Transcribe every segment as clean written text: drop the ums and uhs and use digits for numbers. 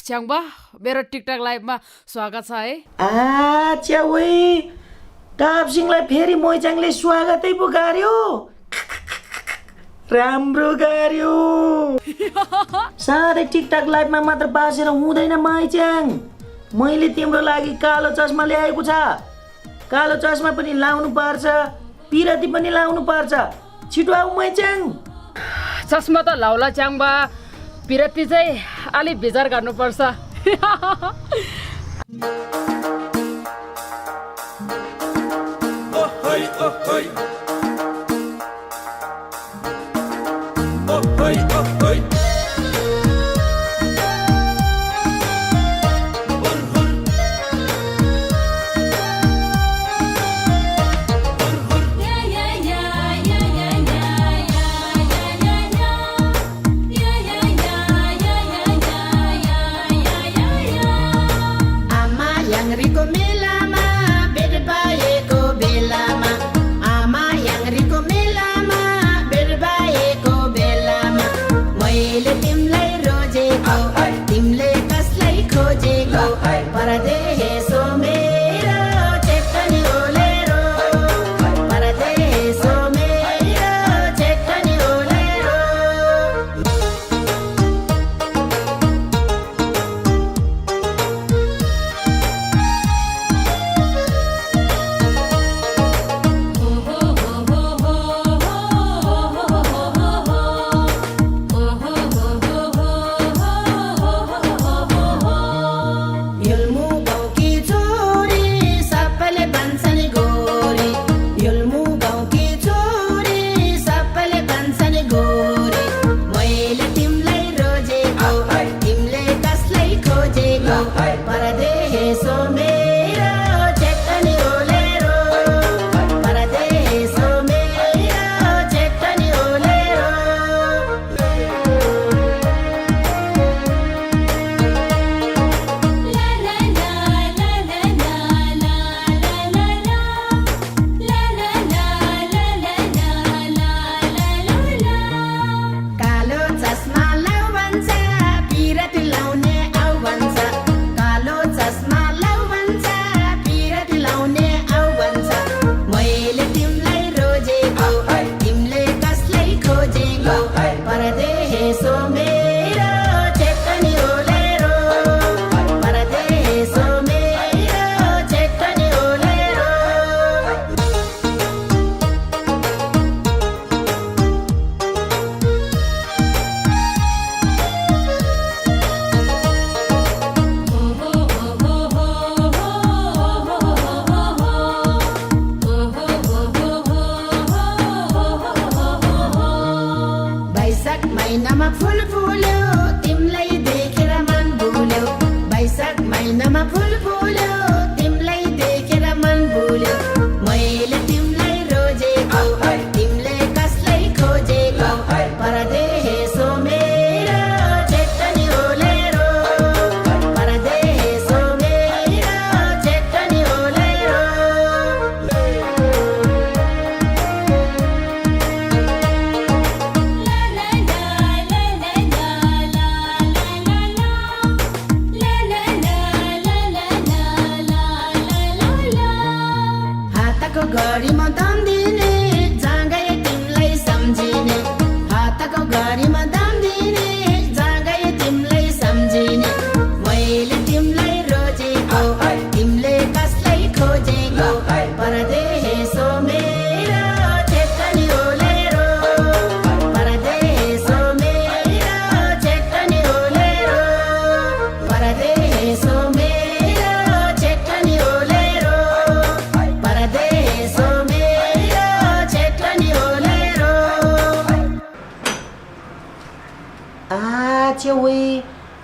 च्याङबा मेरो टिकटक लाइभमा स्वागत छ है। च्याउई टापसिंहलाई फेरि मोइचाङले स्वागतै पो गर्यो। राम्रो गर्यो। साधै टिकटक लाइभमा मात्र बासेर हुँदैन मोइचाङ। मैले तिम्रो लागि कालो चस्मा ल्याएको छ। कालो चस्मा पनि लाउनु पर्छ, पिरती पनि लाउनु पर्छ। छिटो आऊ मोइचाङ। चस्मा त लाउला च्याङबा, पिरती चाहिँ अलि विचार गर्नुपर्छ।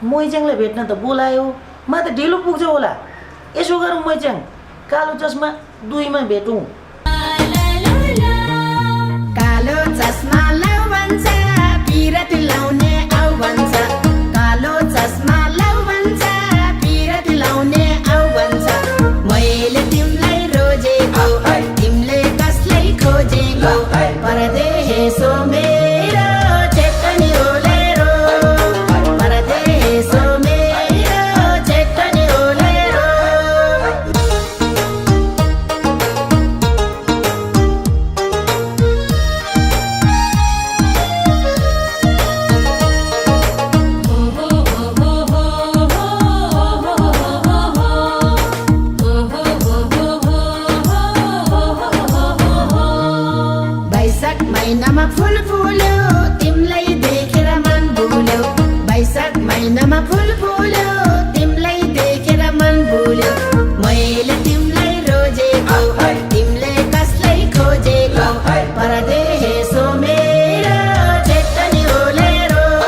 मोइचाङलाई भेट्न त बोलायो, म त ढिलो पुग्छ होला। यसो गरौँ मोइचाङ, कालो चस्मा 2 मा भेटौँ। कालो चस्मा लाउ भन्छ, पिरती लाउने आउ भन्छ। कालो चस्मा लाउ भन्छ, पिरती लाउने आउ भन्छ। मैले तिमीलाई रोजेको, तिमीले कसलाई खोजेको, परदेशो